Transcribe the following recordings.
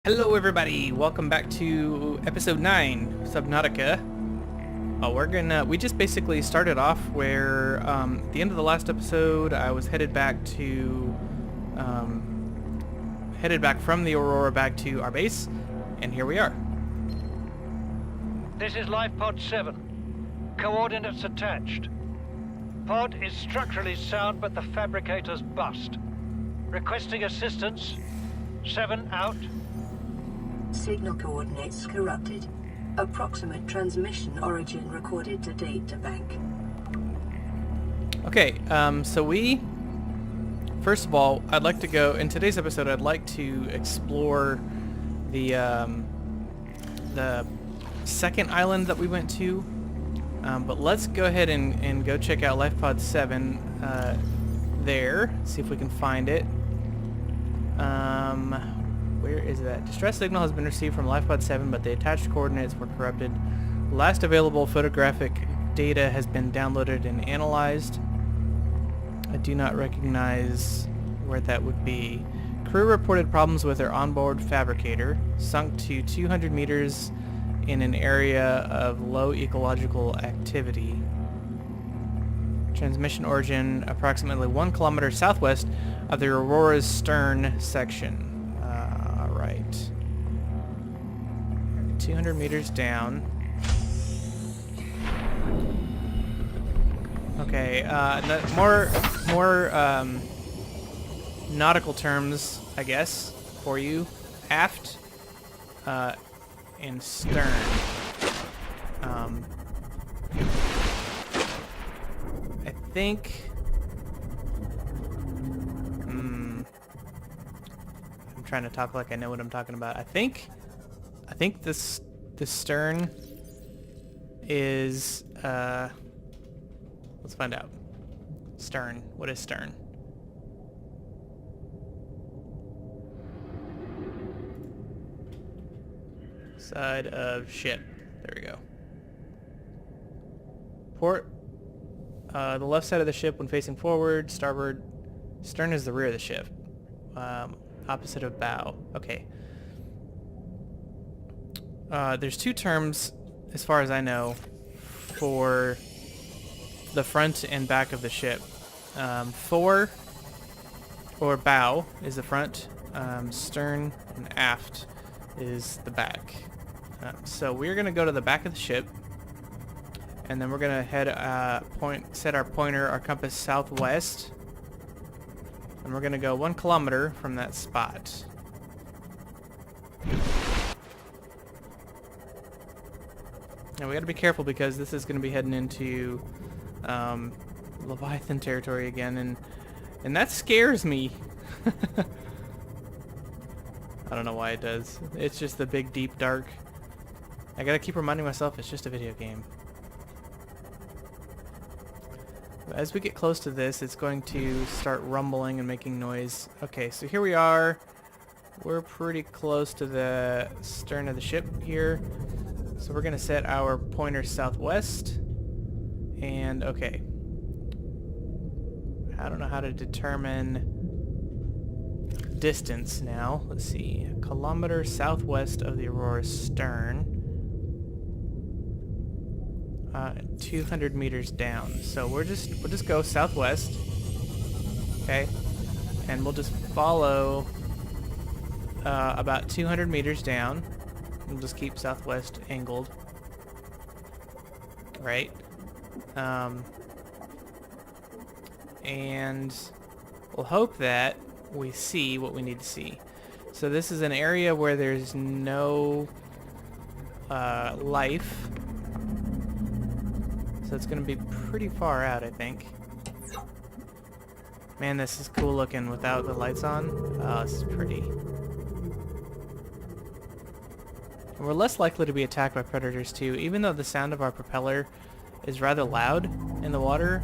Hello everybody, welcome back to episode 9, Subnautica. We just basically started off where, at the end of the last episode, I was headed back from the Aurora back to our base, and here we are. This is Life Pod 7. Coordinates attached. Pod is structurally sound, but the fabricator's bust. Requesting assistance. 7 out. Signal coordinates corrupted. Approximate transmission origin recorded to data bank. Okay, first of all, I'd like to go, in today's episode, I'd like to explore the second island that we went to, but let's go ahead and go check out Life Pod 7 there, see if we can find it. Where is that? Distress signal has been received from LifePod 7, but the attached coordinates were corrupted. Last available photographic data has been downloaded and analyzed. I do not recognize where that would be. Crew reported problems with their onboard fabricator, sunk to 200 meters in an area of low ecological activity. Transmission origin approximately 1 kilometer southwest of the Aurora's stern section. Right. 200 meters down. Okay, more nautical terms, I guess, for you. Aft and stern. I think... trying to talk like I know what I'm talking about. I think this stern is let's find out. Stern. What is stern? Side of ship. There we go. Port. The left side of the ship when facing forward. Starboard. Stern is the rear of the ship. Opposite of bow. Okay. There's two terms, as far as I know, for the front and back of the ship. Fore, or bow, is the front. Stern and aft is the back. So we're going to go to the back of the ship, and then we're going to head, set our pointer, our compass southwest. And we're going to go 1 kilometer from that spot. Now we got to be careful because this is going to be heading into Leviathan territory again, and that scares me. I don't know why it does. It's just the big, deep, dark. I got to keep reminding myself it's just a video game. As we get close to this, it's going to start rumbling and making noise. Okay, so here we are. We're pretty close to the stern of the ship here. So we're going to set our pointer southwest. And, okay. I don't know how to determine distance now. Let's see. A kilometer southwest of the Aurora's stern. 200 meters down. So we'll just go southwest. Okay. And we'll just follow about 200 meters down. We'll just keep southwest angled. Right. And we'll hope that we see what we need to see. So this is an area where there's no life. So it's going to be pretty far out, I think. Man, this is cool looking without the lights on. Oh, this is pretty. And we're less likely to be attacked by predators too, even though the sound of our propeller is rather loud in the water.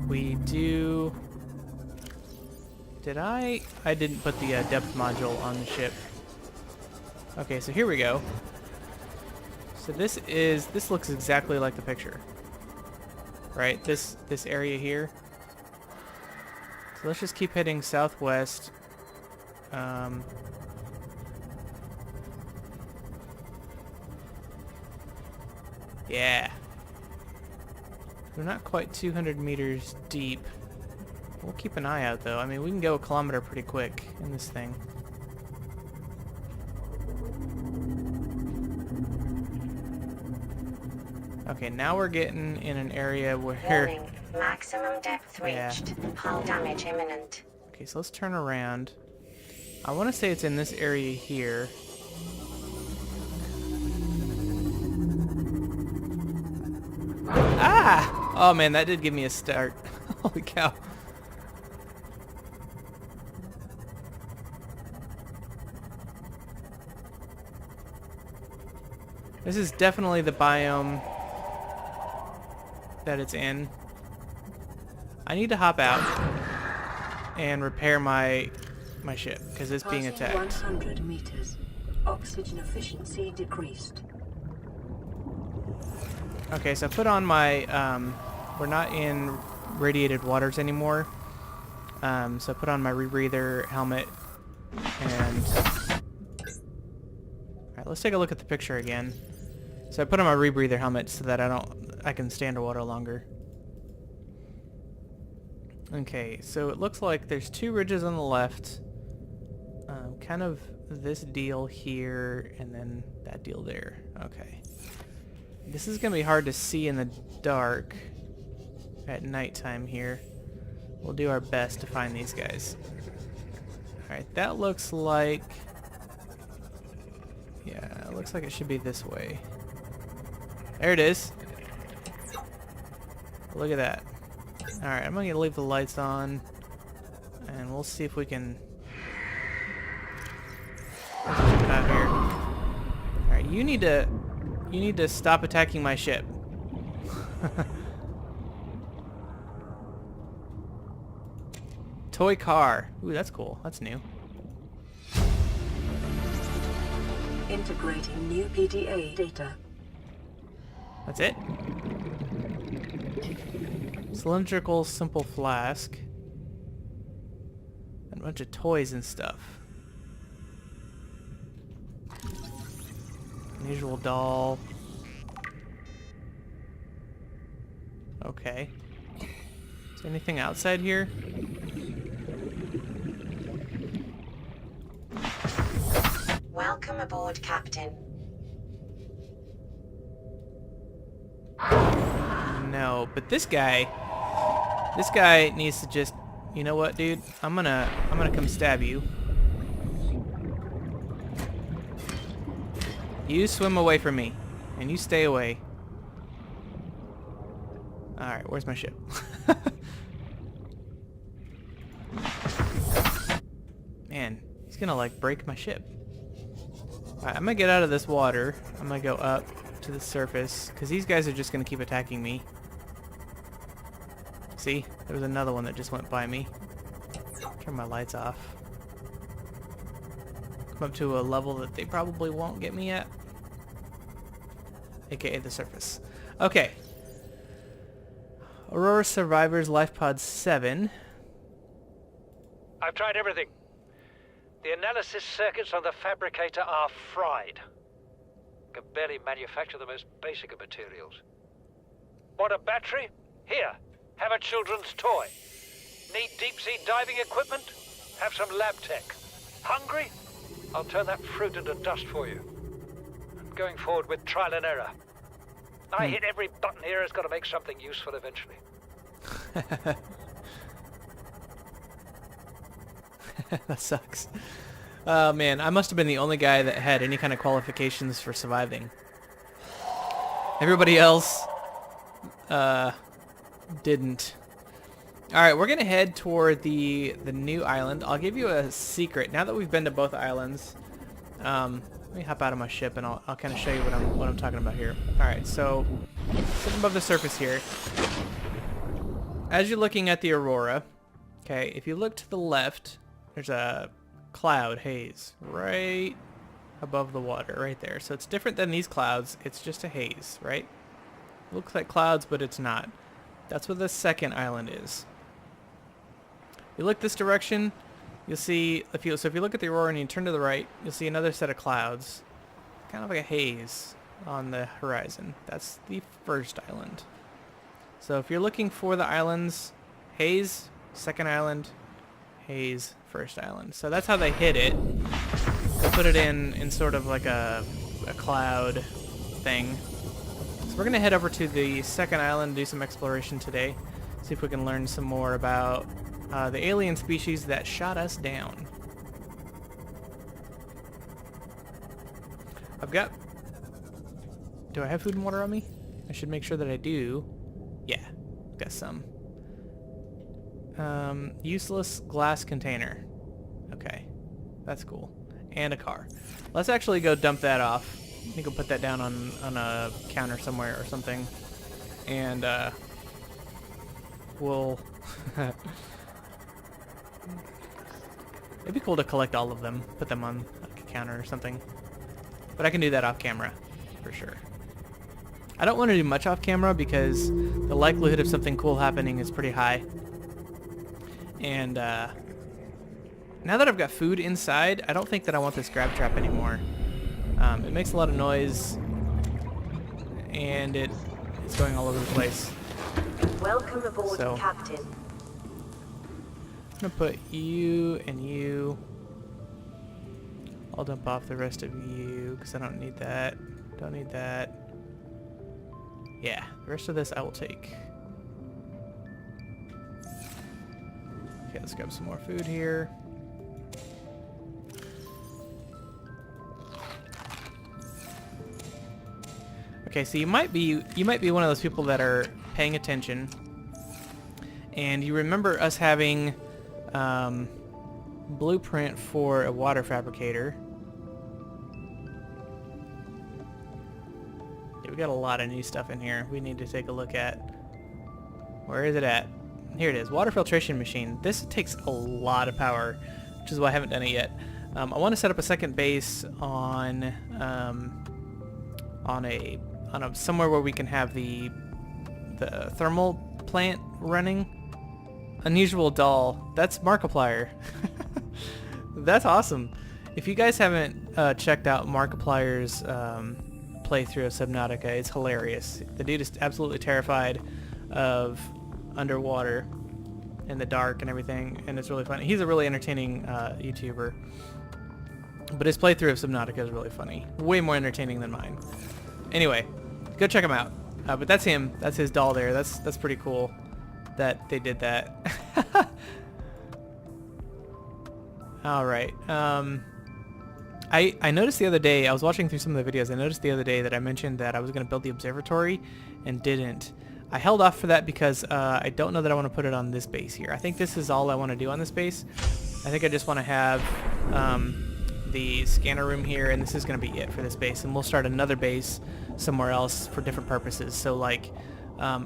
We do... I didn't put the depth module on the ship. Okay, so here we go. So this looks exactly like the picture. Right? This area here. So let's just keep heading southwest Yeah. We're not quite 200 meters deep. We'll keep an eye out, though. I mean, we can go a kilometer pretty quick in this thing. Okay, now we're getting in an area where... Warning. Maximum depth Yeah. reached. Hull damage imminent. Okay, so let's turn around. I want to say it's in this area here. Ah! Oh man, that did give me a start. Holy cow. This is definitely the biome that it's in. I need to hop out and repair my ship because it's being Passing attacked. 100 meters. Oxygen efficiency decreased. Okay, so I put on my, we're not in radiated waters anymore. So I put on my rebreather helmet and... Alright, let's take a look at the picture again. So I put on my rebreather helmet so that I can stay underwater longer. Okay, so it looks like there's two ridges on the left. Kind of this deal here and then that deal there. Okay. This is going to be hard to see in the dark at nighttime here. We'll do our best to find these guys. Alright, that looks like... Yeah, it looks like it should be this way. There it is. Look at that. Alright, I'm going to leave the lights on. And we'll see if we can... Check out here. Alright, you need to stop attacking my ship. Toy car. Ooh, that's cool. That's new. Integrating new PDA data. That's it? Cylindrical simple flask. And a bunch of toys and stuff. Unusual doll. Okay. Is there anything outside here? Welcome aboard, Captain. No, but this guy needs to just, you know what, dude? I'm gonna come stab you. You swim away from me, and you stay away. Alright, where's my ship? Man, he's gonna like break my ship. Alright, I'm gonna get out of this water. I'm gonna go up to the surface, because these guys are just gonna keep attacking me. See? There was another one that just went by me. Turn my lights off. Come up to a level that they probably won't get me at. AKA the surface. Okay. Aurora Survivors Life Pod 7. I've tried everything. The analysis circuits on the fabricator are fried. Can barely manufacture the most basic of materials. Want a battery? Here, have a children's toy. Need deep-sea diving equipment? Have some lab tech. Hungry? I'll turn that fruit into dust for you. I'm going forward with trial and error. I hit every button here has got to make something useful eventually. That sucks. Oh man, I must have been the only guy that had any kind of qualifications for surviving. Everybody else didn't. Alright, we're gonna head toward the new island. I'll give you a secret. Now that we've been to both islands, let me hop out of my ship and I'll kind of show you what I'm talking about here. Alright, so sitting above the surface here. As you're looking at the Aurora, okay, if you look to the left, there's a cloud haze right above the water, right there. So it's different than these clouds. It's just a haze, right? Looks like clouds, but it's not. That's what the second island is. You look this direction, you'll see, if you look at the aurora and you turn to the right, you'll see another set of clouds. Kind of like a haze on the horizon. That's the first island. So if you're looking for the islands, haze, second island, haze, first island. So that's how they hid it. They put it in sort of like a cloud thing. So we're going to head over to the second island, do some exploration today. See if we can learn some more about the alien species that shot us down. Do I have food and water on me? I should make sure that I do. Yeah, got some. Useless glass container. Okay, that's cool. And a car. Let's actually go dump that off. I think we'll put that down on a counter somewhere or something. And we'll... It'd be cool to collect all of them, put them on like a counter or something. But I can do that off camera, for sure. I don't want to do much off camera because the likelihood of something cool happening is pretty high. And now that I've got food inside, I don't think that I want this grab trap anymore. It makes a lot of noise, and it's going all over the place. Welcome aboard, So, Captain. I'm going to put you and you. I'll dump off the rest of you because I don't need that. Don't need that. Yeah, the rest of this I will take. Okay, let's grab some more food here. Okay, so you might be one of those people that are paying attention, and you remember us having blueprint for a water fabricator. Yeah, we got a lot of new stuff in here. We need to take a look at. Where is it at? Here it is. Water filtration machine. This takes a lot of power, which is why I haven't done it yet. I want to set up a second base on a somewhere where we can have the thermal plant running. Unusual doll. That's Markiplier. That's awesome. If you guys haven't checked out Markiplier's playthrough of Subnautica, it's hilarious. The dude is absolutely terrified of underwater in the dark and everything, and it's really funny. He's a really entertaining YouTuber, but his playthrough of Subnautica is really funny. Way more entertaining than mine. Anyway, go check him out. But that's him. That's his doll there. That's pretty cool that they did that. All right. I noticed the other day, I was watching through some of the videos, I noticed the other day that I mentioned that I was going to build the observatory and didn't. I held off for that because I don't know that I want to put it on this base here. I think this is all I want to do on this base. I think I just want to have the scanner room here, and this is going to be it for this base. And we'll start another base somewhere else for different purposes. So like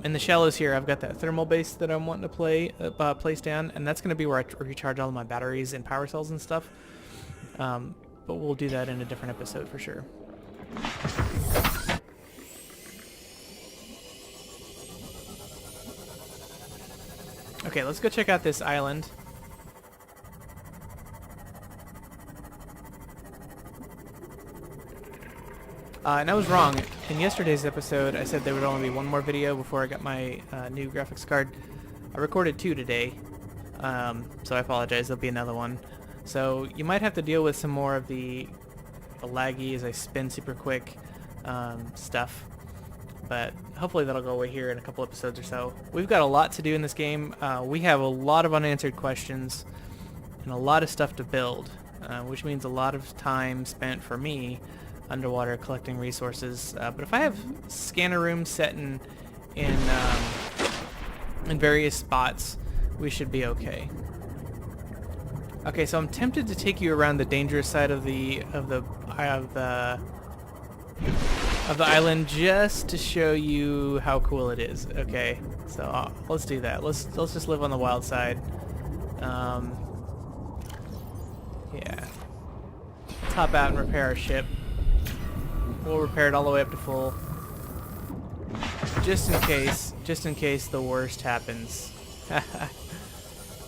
in the shallows here, I've got that thermal base that I'm wanting to place down, and that's going to be where I recharge all of my batteries and power cells and stuff. But we'll do that in a different episode for sure. Okay, let's go check out this island. And I was wrong. In yesterday's episode, I said there would only be one more video before I got my new graphics card. I recorded 2 today, so I apologize. There'll be another one. So you might have to deal with some more of the laggy as I spin super quick stuff. But hopefully that'll go away here in a couple episodes or so. We've got a lot to do in this game. We have a lot of unanswered questions and a lot of stuff to build, which means a lot of time spent for me underwater collecting resources. But if I have scanner rooms set in various spots, we should be okay. Okay, so I'm tempted to take you around the dangerous side of the island just to show you how cool it is. Okay, so let's do that. Let's just live on the wild side. Yeah. Let's hop out and repair our ship. We'll repair it all the way up to full, just in case the worst happens.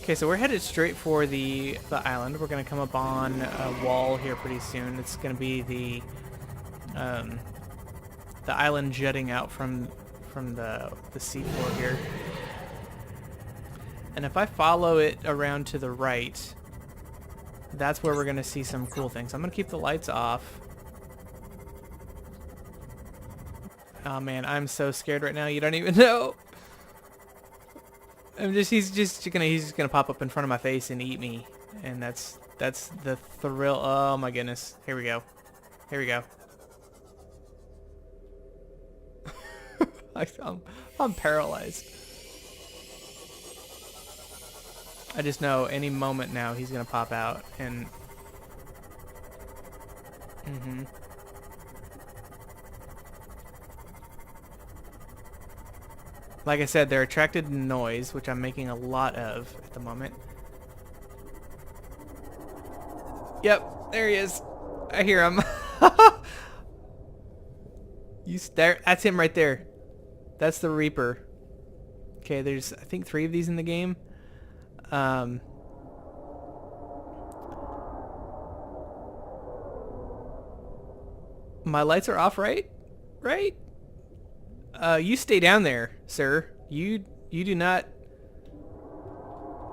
Okay, so we're headed straight for the island. We're gonna come up on a wall here pretty soon. It's gonna be the island jutting out from the seafloor here. And if I follow it around to the right, that's where we're gonna see some cool things. I'm gonna keep the lights off. Oh man, I'm so scared right now. You don't even know. He's just gonna pop up in front of my face and eat me, and that's the thrill. Oh my goodness! Here we go. Here we go. I'm paralyzed. I just know any moment now he's gonna pop out and. Like I said, they're attracted to noise, which I'm making a lot of at the moment. Yep, there he is. I hear him. That's him right there. That's the Reaper. Okay, there's I think 3 of these in the game. My lights are off, right? Right? You stay down there, sir. You do not...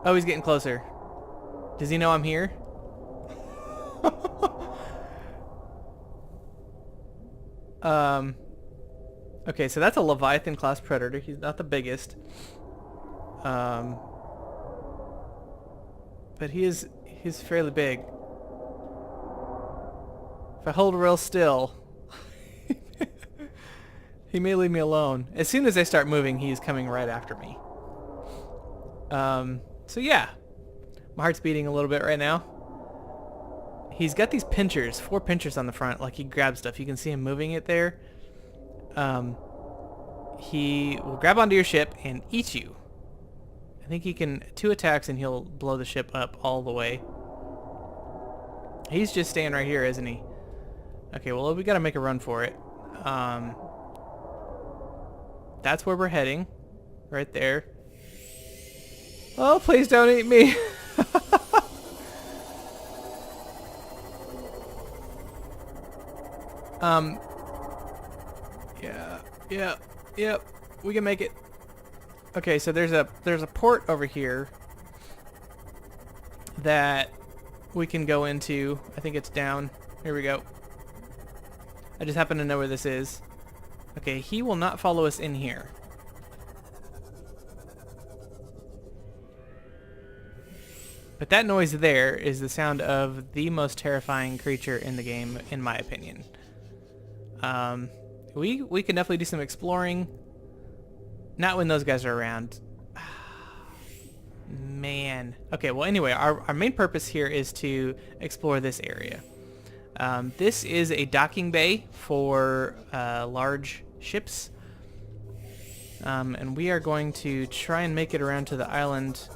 Oh, he's getting closer. Does he know I'm here? Okay, so that's a Leviathan class predator. He's not the biggest. But he's fairly big. If I hold real still, he may leave me alone. As soon as I start moving, he's coming right after me. So yeah, my heart's beating a little bit right now. He's got these pinchers, 4 pinchers on the front, like he grabs stuff. You can see him moving it there. He will grab onto your ship and eat you. I think he can 2 attacks and he'll blow the ship up all the way. He's just staying right here, isn't he? Okay, well, we gotta make a run for it. That's where we're heading. Right there. Oh, please don't eat me. Yep. We can make it. Okay, so there's a port over here that we can go into. I think it's down. Here we go. I just happen to know where this is. Okay, he will not follow us in here. But that noise there is the sound of the most terrifying creature in the game, in my opinion. We can definitely do some exploring. Not when those guys are around. Man. Okay, well anyway, our main purpose here is to explore this area. This is a docking bay for large ships. And we are going to try and make it around to the island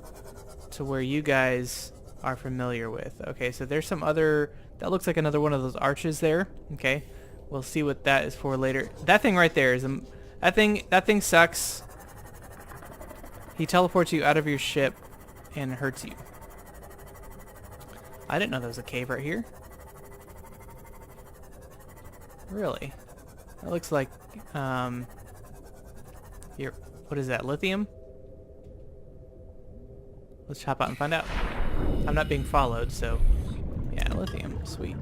to where you guys are familiar with. Okay, so there's some other... That looks like another one of those arches there. Okay, we'll see what that is for later. That thing right there is... That thing sucks. He teleports you out of your ship and hurts you. I didn't know there was a cave right here. Really? That looks like, here, what is that, lithium? Let's hop out and find out. I'm not being followed, so, yeah, lithium, sweet.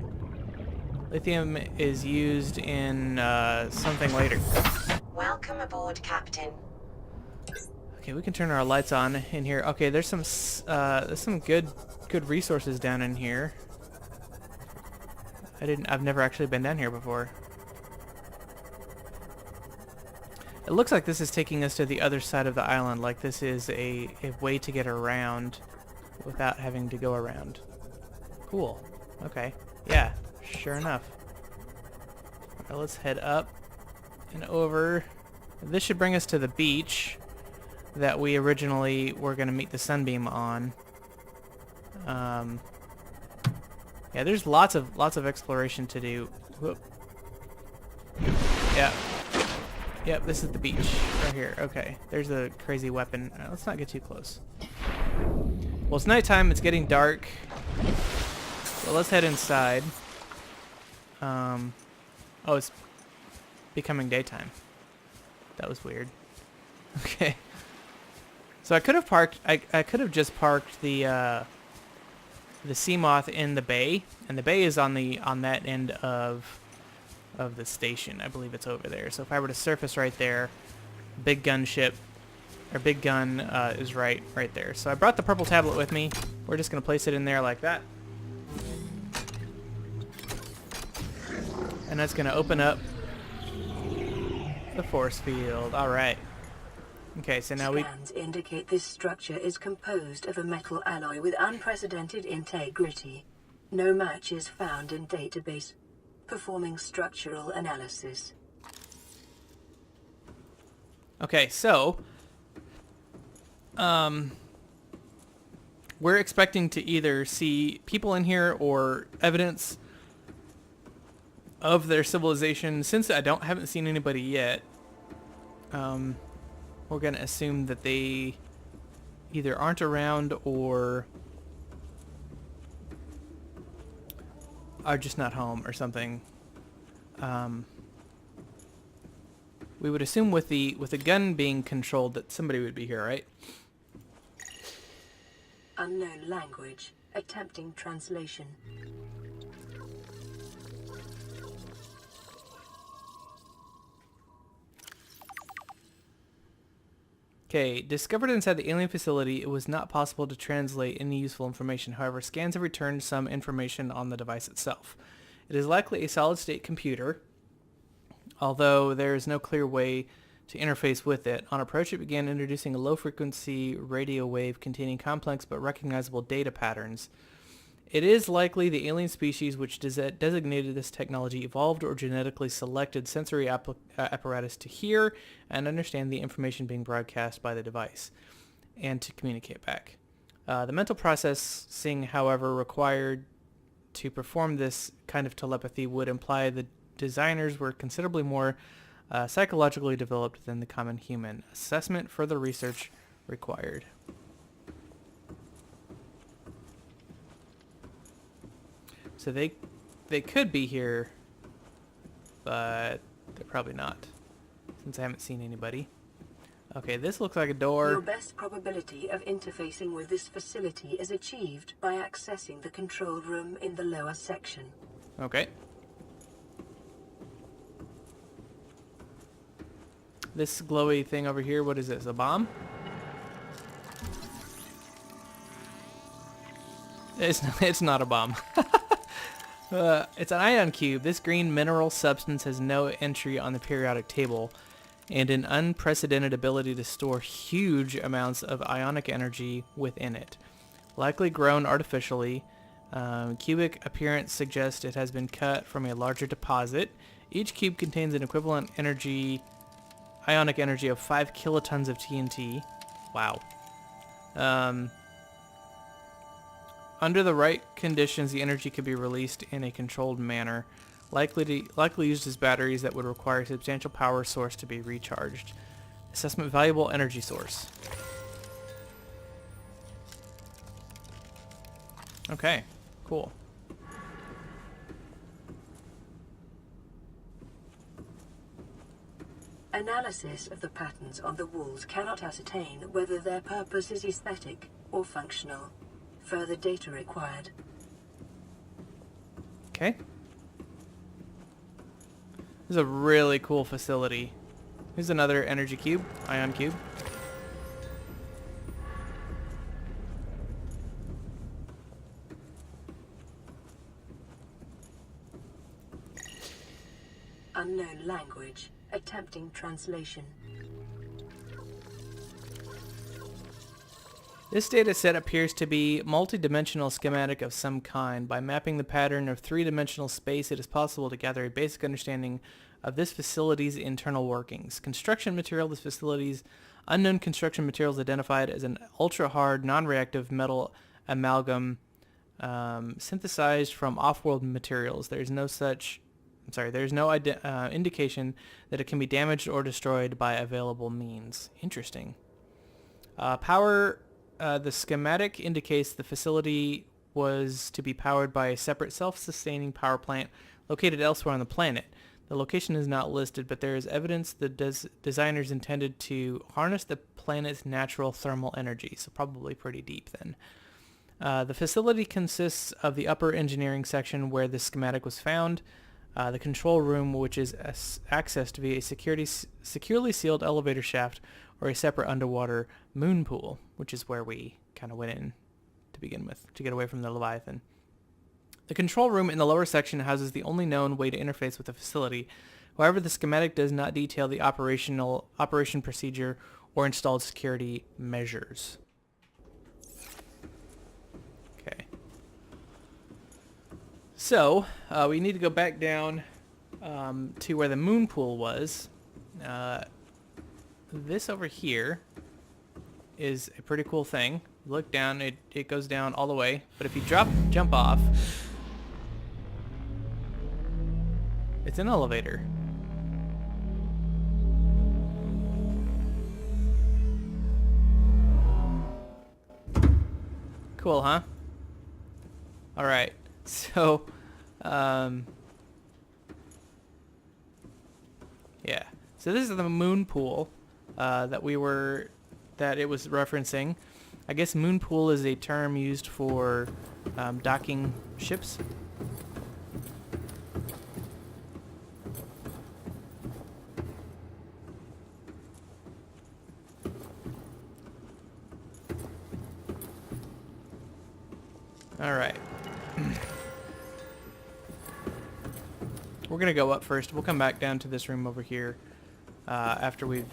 Lithium is used in, something later. Welcome aboard, Captain. Okay, we can turn our lights on in here. Okay, there's some good resources down in here. I've never actually been down here before. It looks like this is taking us to the other side of the island, like this is a way to get around without having to go around. Cool. Okay. Yeah, sure enough. Alright, let's head up and over. This should bring us to the beach that we originally were going to meet the sunbeam on. Yeah, there's lots of exploration to do. Whoop. Yeah. Yep, this is the beach right here. Okay, there's a crazy weapon. Let's not get too close. Well, it's nighttime. It's getting dark. So let's head inside. Oh, it's becoming daytime. That was weird. Okay. So I could have parked. I could have just parked the Seamoth in the bay, and the bay is on that end of the station. I believe it's over there. So if I were to surface right there, big gun ship, or big gun is right there. So I brought the purple tablet with me. We're just gonna place it in there like that, and that's gonna open up the force field. All right. Okay, so now Scans indicate this structure is composed of a metal alloy with unprecedented integrity. No match is found in database. Performing structural analysis. Okay, so we're expecting to either see people in here or evidence of their civilization. Since I haven't seen anybody yet, we're gonna assume that they either aren't around or are just not home or something. We would assume with the gun being controlled that somebody would be here, right? Unknown language. Attempting translation. Okay, discovered inside the alien facility, it was not possible to translate any useful information. However, scans have returned some information on the device itself. It is likely a solid-state computer, although there is no clear way to interface with it. On approach, it began introducing a low-frequency radio wave containing complex but recognizable data patterns. It is likely the alien species which designated this technology evolved or genetically selected sensory apparatus to hear and understand the information being broadcast by the device and to communicate back. The mental processing, however, required to perform this kind of telepathy would imply the designers were considerably more psychologically developed than the common human. Assessment, further research required. So they could be here, but they're probably not, since I haven't seen anybody. Okay, this looks like a door. Your best probability of interfacing with this facility is achieved by accessing the control room in the lower section. Okay. This glowy thing over here, what is this, a bomb? It's not a bomb. It's an ion cube. This green mineral substance has no entry on the periodic table and an unprecedented ability to store huge amounts of ionic energy within it. Likely grown artificially, cubic appearance suggests it has been cut from a larger deposit. Each cube contains an equivalent ionic energy of 5 kilotons of TNT. Wow. Under the right conditions, the energy could be released in a controlled manner, likely used as batteries that would require a substantial power source to be recharged. Assessment, valuable energy source. Okay, cool. Analysis of the patterns on the walls cannot ascertain whether their purpose is aesthetic or functional. Further data required. Okay. This is a really cool facility. Here's another energy cube, ion cube. Unknown language. Attempting translation. This data set appears to be multi-dimensional schematic of some kind. By mapping the pattern of three-dimensional space, it is possible to gather a basic understanding of this facility's internal workings. Construction material. This facility's unknown construction materials identified as an ultra-hard, non-reactive metal amalgam synthesized from off-world materials. There's no indication that it can be damaged or destroyed by available means. Interesting. Power The schematic indicates the facility was to be powered by a separate self-sustaining power plant located elsewhere on the planet. The location is not listed, but there is evidence the designers intended to harness the planet's natural thermal energy, so probably pretty deep then. The facility consists of the upper engineering section where the schematic was found, the control room, which is accessed via a securely sealed elevator shaft, or a separate underwater moon pool, which is where we kind of went in to begin with, to get away from the Leviathan. The control room in the lower section houses the only known way to interface with the facility. However, the schematic does not detail the operation procedure or installed security measures. Okay. So, we need to go back down to where the moon pool was. This over here is a pretty cool thing. Look down, it goes down all the way, but if you jump off, it's an elevator. Cool, huh? Alright, so, yeah. So this is the moon pool that it was referencing. I guess moon pool is a term used for docking ships. Alright. We're going to go up first. We'll come back down to this room over here after we've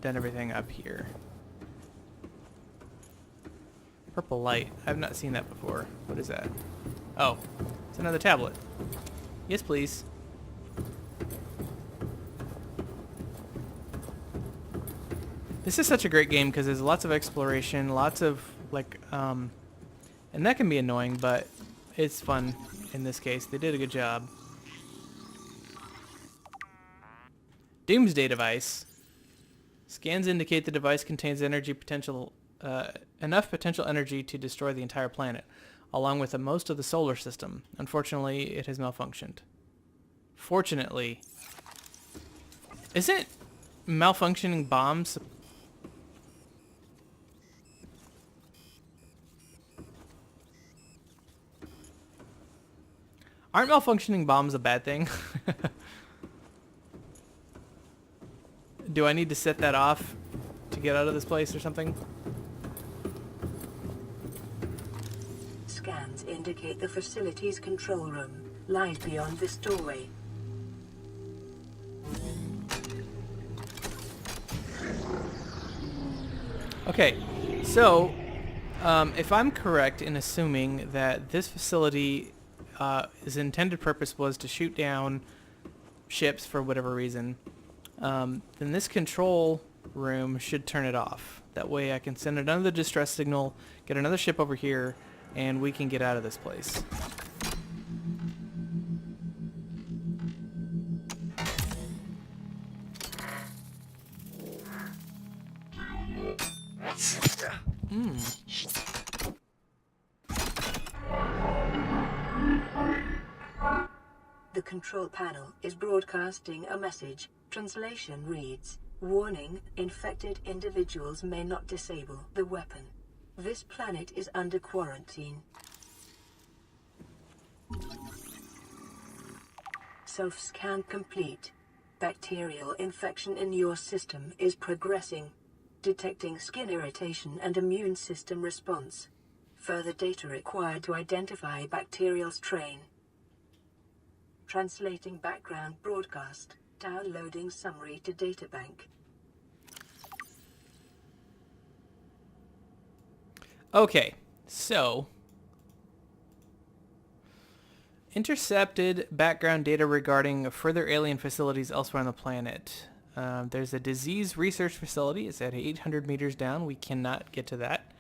done everything up here. Purple light. I've not seen that before. What is that? Oh, it's another tablet. Yes, please. This is such a great game because there's lots of exploration, lots of, like, and that can be annoying, but it's fun in this case. They did a good job. Doomsday device. Scans indicate the device contains enough potential energy to destroy the entire planet, along with most of the solar system. Unfortunately, it has malfunctioned. Fortunately. Isn't malfunctioning bombs... Aren't malfunctioning bombs a bad thing? Do I need to set that off to get out of this place or something? Scans indicate the facility's control room lies beyond this doorway. Okay, so if I'm correct in assuming that this facility, its intended purpose was to shoot down ships for whatever reason, then this control room should turn it off. That way I can send another distress signal, get another ship over here, and we can get out of this place. The control panel is broadcasting a message. Translation reads, "Warning, infected individuals may not disable the weapon. This planet is under quarantine." Self-scan complete. Bacterial infection in your system is progressing. Detecting skin irritation and immune system response. Further data required to identify bacterial strain. Translating background broadcast. Downloading summary to databank. Okay, so intercepted background data regarding further alien facilities elsewhere on the planet. There's a disease research facility. It's at 800 meters down. We cannot get to that.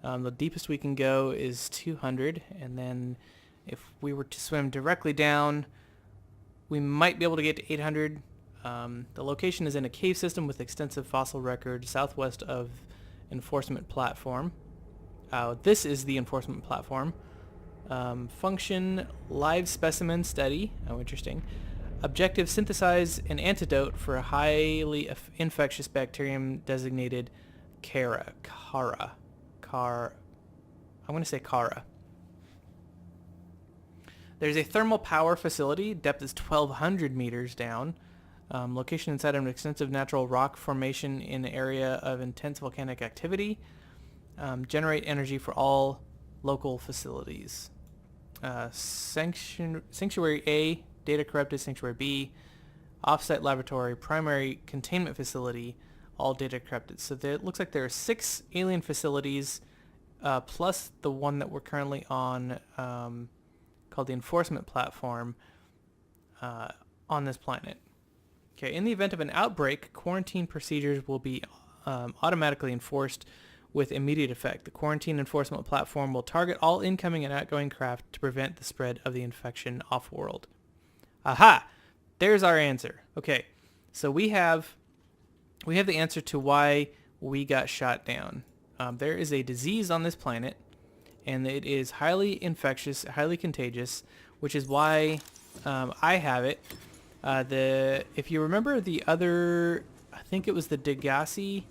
The deepest we can go is 200, and then if we were to swim directly down, we might be able to get to 800. The location is in a cave system with extensive fossil record southwest of enforcement platform. This is the enforcement platform. Function, live specimen study. Oh, interesting. Objective, synthesize an antidote for a highly infectious bacterium designated Cara. I'm going to say Cara. There's a thermal power facility. Depth is 1,200 meters down. Location inside an extensive natural rock formation in an area of intense volcanic activity. Generate energy for all local facilities. Sanctuary A, data corrupted. Sanctuary B, offsite laboratory, primary containment facility, all data corrupted. So it looks like there are 6 alien facilities, plus the one that we're currently on, called the enforcement platform, on this planet. Okay, in the event of an outbreak, quarantine procedures will be automatically enforced with immediate effect. The quarantine enforcement platform will target all incoming and outgoing craft to prevent the spread of the infection off-world. Aha! There's our answer. Okay, so we have the answer to why we got shot down. There is a disease on this planet, and it is highly infectious, highly contagious, which is why I have it. If you remember the other, I think it was the Degassi,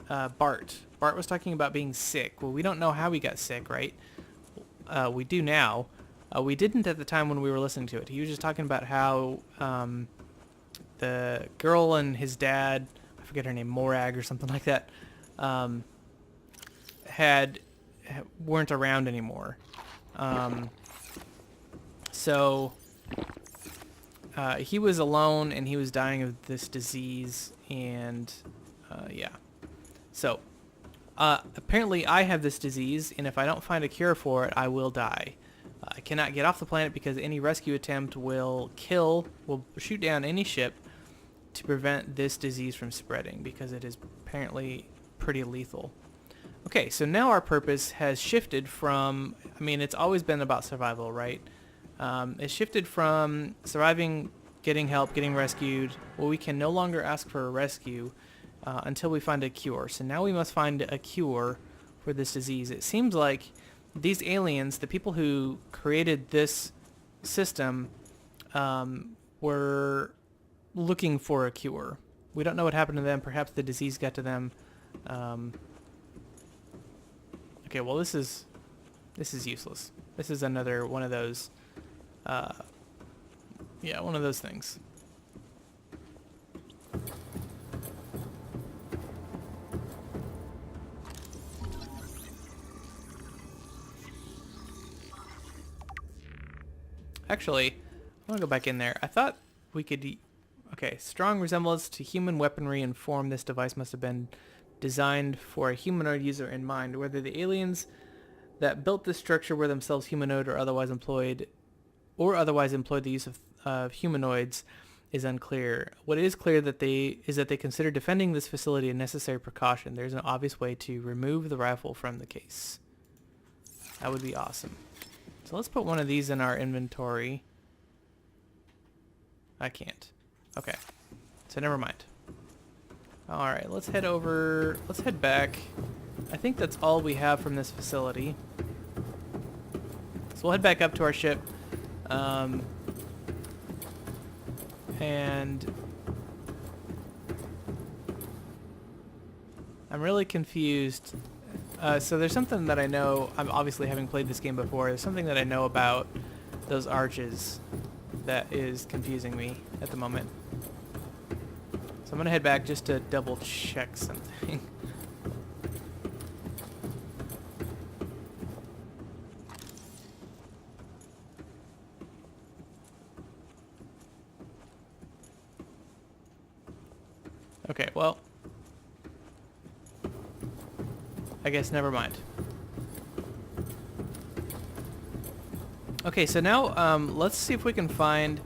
Bart was talking about being sick. Well, we don't know how he got sick, right? We do now. We didn't at the time when we were listening to it. He was just talking about how the girl and his dad, I forget her name, Morag or something like that, weren't around anymore. So he was alone and he was dying of this disease, and yeah. So apparently I have this disease, and if I don't find a cure for it, I will die. I cannot get off the planet because any rescue attempt will shoot down any ship to prevent this disease from spreading, because it is apparently pretty lethal. Okay, so now our purpose has shifted from, I mean, it's always been about survival, right? It shifted from surviving, getting help, getting rescued. Well, we can no longer ask for a rescue until we find a cure. So now we must find a cure for this disease. It seems like these aliens, the people who created this system, were looking for a cure. We don't know what happened to them. Perhaps the disease got to them. Okay, well, this is useless. This is another one of those, yeah, one of those things. Actually, I want to go back in there. I thought we could... Okay, strong resemblance to human weaponry and form. This device must have been designed for a humanoid user in mind. Whether the aliens that built this structure were themselves humanoid or otherwise employed the use of humanoids is unclear. What is clear is that they consider defending this facility a necessary precaution. There's an obvious way to remove the rifle from the case. That would be awesome. So let's put one of these in our inventory. I can't. Okay. So never mind. Alright, let's head over. Let's head back. I think that's all we have from this facility. So we'll head back up to our ship. And I'm really confused. So there's something that I know, I'm obviously having played this game before, there's something that I know about those arches that is confusing me at the moment. So I'm going to head back just to double check something. Okay, well, I guess never mind. Okay, so now let's see if we can find...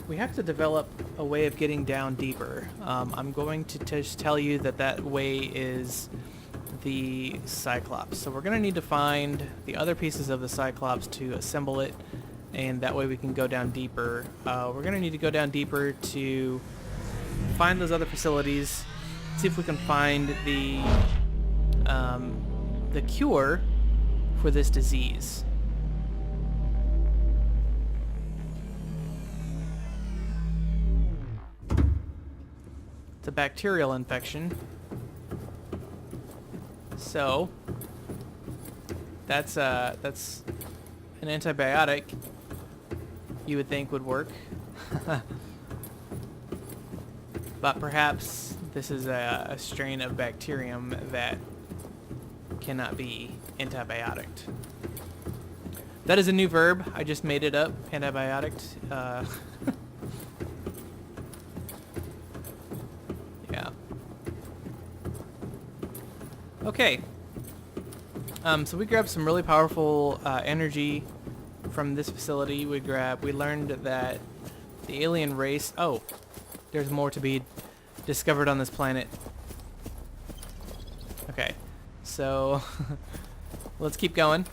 We have to develop a way of getting down deeper. I'm going to just tell you that way is the Cyclops. So we're going to need to find the other pieces of the Cyclops to assemble it, and that way we can go down deeper. We're going to need to go down deeper to find those other facilities, see if we can find the the cure for this disease. It's a bacterial infection. So that's an antibiotic you would think would work. But perhaps this is a strain of bacterium that cannot be antibioticed. That is a new verb. I just made it up. Antibiotic. Yeah. Okay. So we grabbed some really powerful energy from this facility. We learned that the alien race. Oh, there's more to be discovered on this planet. Okay, so let's keep going.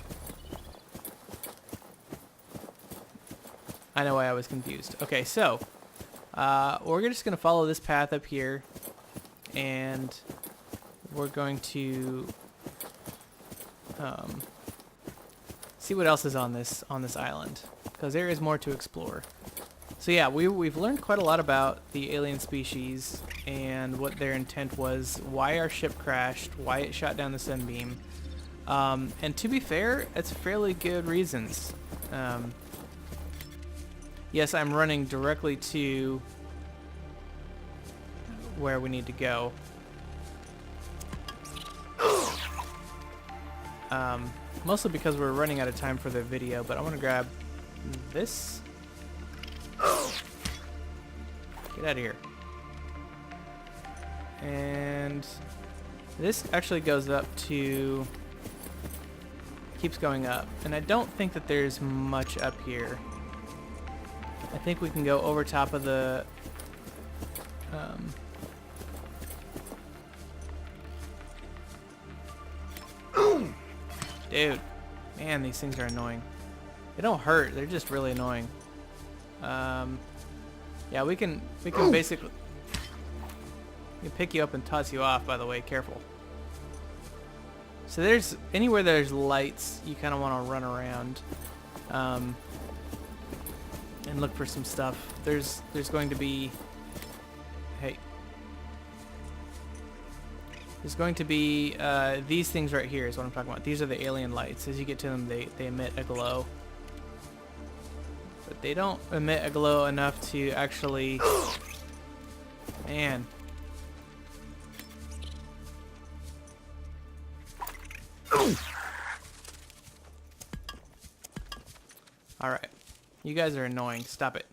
I know why I was confused. Okay, so we're just gonna follow this path up here, and we're going to see what else is on this island, because there is more to explore. So yeah, we've learned quite a lot about the alien species and what their intent was, why our ship crashed, why it shot down the sunbeam. And to be fair, it's fairly good reasons. Yes, I'm running directly to where we need to go. Mostly because we're running out of time for the video, but I want to grab this. Get out of here. And this actually goes up to... keeps going up. And I don't think that there's much up here. I think we can go over top of the... Dude. Man, these things are annoying. They don't hurt. They're just really annoying. Yeah, we can basically... We can pick you up and toss you off, by the way. Careful. So there's... Anywhere there's lights, you kind of want to run around. And look for some stuff. There's going to be... Hey. There's going to be... these things right here is what I'm talking about. These are the alien lights. As you get to them, they emit a glow. But they don't emit a glow enough to actually... Man. Alright. You guys are annoying. Stop it.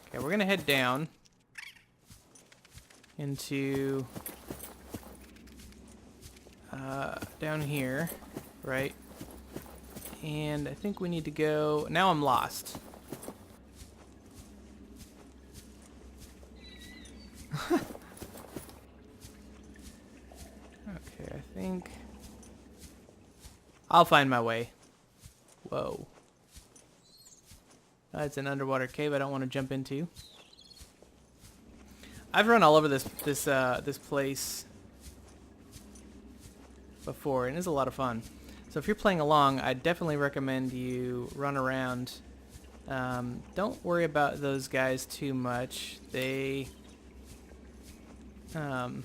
Okay, we're gonna head down into down here, right? And I think we need to go... Now I'm lost. Okay, I think... I'll find my way. Whoa. It's an underwater cave I don't want to jump into. I've run all over this place before, and it's a lot of fun. So if you're playing along, I definitely recommend you run around. Don't worry about those guys too much. They don't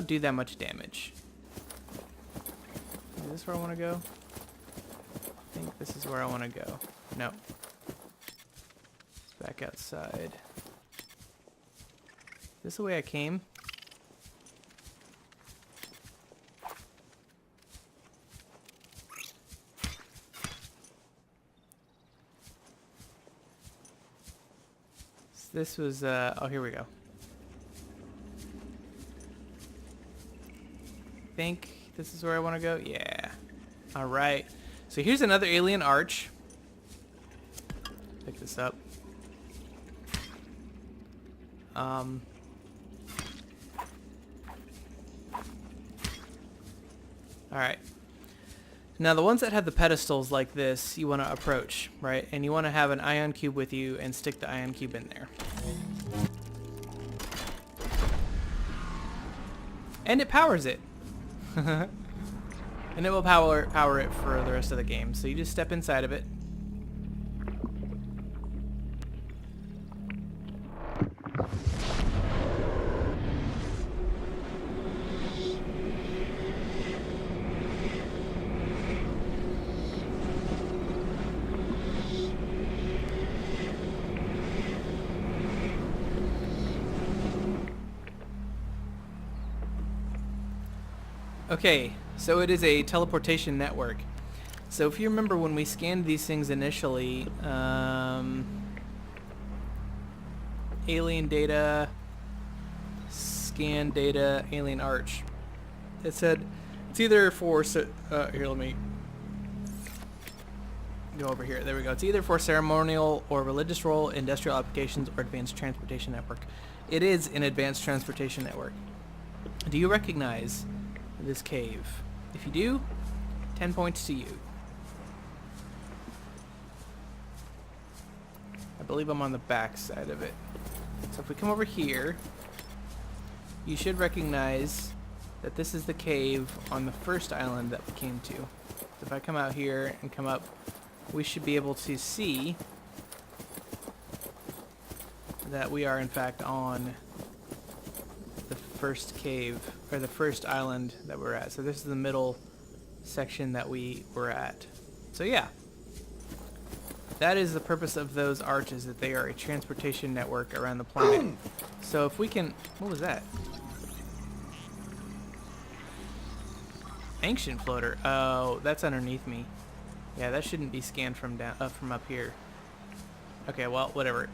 do that much damage. Is this where I want to go? I think this is where I want to go. No. It's back outside. Is this the way I came? This was, oh, here we go. I think this is where I want to go. Yeah. All right. So here's another alien arch. Pick this up. All right. Now the ones that have the pedestals like this, you want to approach, right? And you want to have an ion cube with you and stick the ion cube in there. And it powers it. And it will power it for the rest of the game. So you just step inside of it. Okay, so it is a teleportation network. So if you remember when we scanned these things initially, alien data, scan data, alien arch. It said it's either for, here let me go over here. There we go. It's either for ceremonial or religious role, industrial applications, or advanced transportation network. It is an advanced transportation network. Do you recognize this cave? If you do, 10 points to you. I believe I'm on the back side of it. So if we come over here, you should recognize that this is the cave on the first island that we came to. So if I come out here and come up, we should be able to see that we are in fact on the first cave, or the first island that we're at. So this is the middle section that we were at. So yeah, that is the purpose of those arches, that they are a transportation network around the planet. So if we can, what was that? Ancient floater. Oh, that's underneath me. Yeah, that shouldn't be scanned from down from up here. Okay, well, whatever.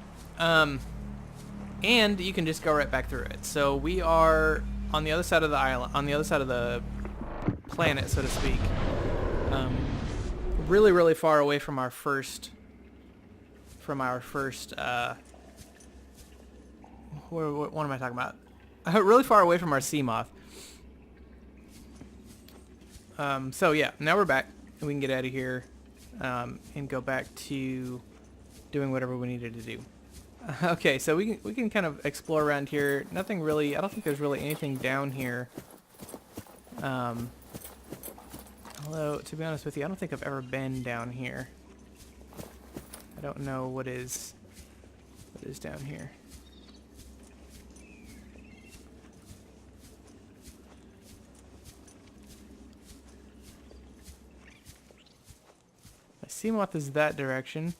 And you can just go right back through it. So we are on the other side of the island, on the other side of the planet, so to speak. Really, really far away from our first. What am I talking about? Really far away from our sea moth. So yeah, now we're back, and we can get out of here, and go back to doing whatever we needed to do. Okay, so we can kind of explore around here. Nothing really. I don't think there's really anything down here. Although, to be honest with you, I don't think I've ever been down here. I don't know what is down here. My sea moth is that direction.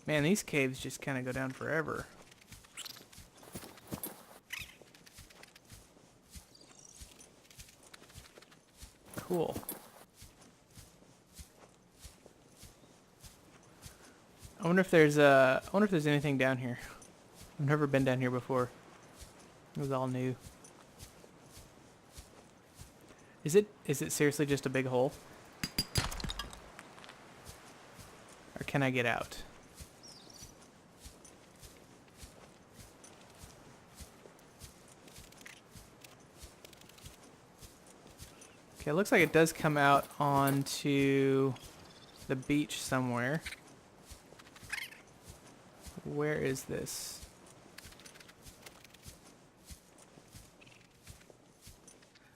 Man, these caves just kind of go down forever. Cool. I wonder if there's anything down here. I've never been down here before. It was all new. Is it seriously just a big hole? Or can I get out? Okay, it looks like it does come out onto the beach somewhere. Where is this?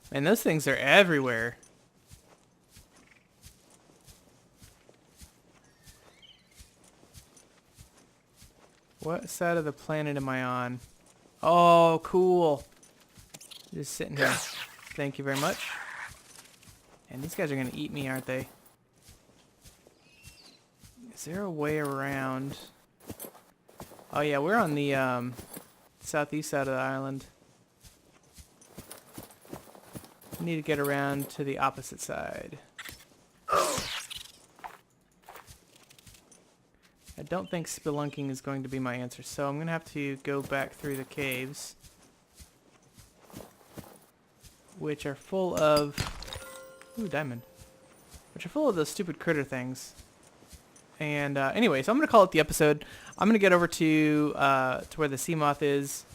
Man, those things are everywhere. What side of the planet am I on? Oh, cool. Just sitting here. Thank you very much. And these guys are going to eat me, aren't they? Is there a way around? Oh yeah, we're on the southeast side of the island. We need to get around to the opposite side. I don't think spelunking is going to be my answer, so I'm going to have to go back through the caves, which are full of... Ooh, diamond. Which are full of those stupid critter things. And anyway, so I'm going to call it the episode. I'm going to get over to where the sea moth is.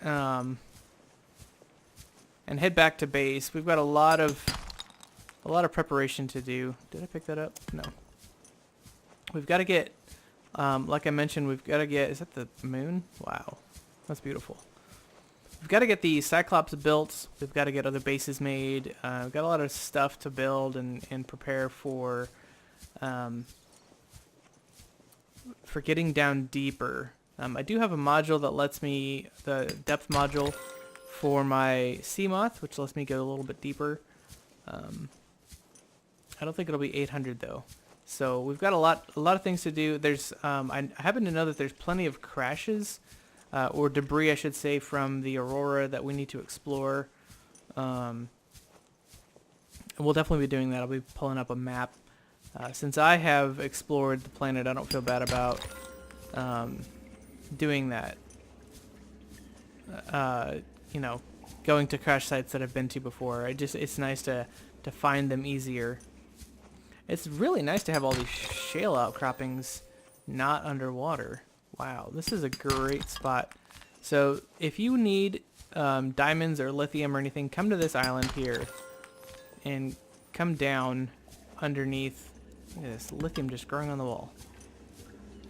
And head back to base. We've got a lot of preparation to do. Did I pick that up? No. We've got to get, like I mentioned, we've got to get, is that the moon? Wow. That's beautiful. we've got to get the Cyclops built. We've got to get other bases made. We've got a lot of stuff to build and prepare for getting down deeper. I do have a module that lets me, the depth module for my sea moth, which lets me go a little bit deeper. I don't think it'll be 800 though. So we've got a lot of things to do. There's I happen to know that there's plenty of crashes or debris, I should say, from the Aurora that we need to explore. And we'll definitely be doing that. I'll be pulling up a map. Since I have explored the planet, I don't feel bad about doing that. You know, going to crash sites that I've been to before. It's nice to find them easier. It's really nice to have all these shale outcroppings not underwater. Wow, this is a great spot. So if you need diamonds or lithium or anything, come to this island here and come down underneath. Look at this lithium just growing on the wall.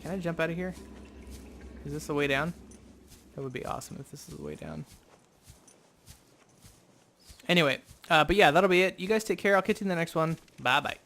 Can I jump out of here? Is this the way down? That would be awesome if this is the way down. Anyway, but yeah, that'll be it. You guys take care. I'll catch you in the next one. Bye-bye.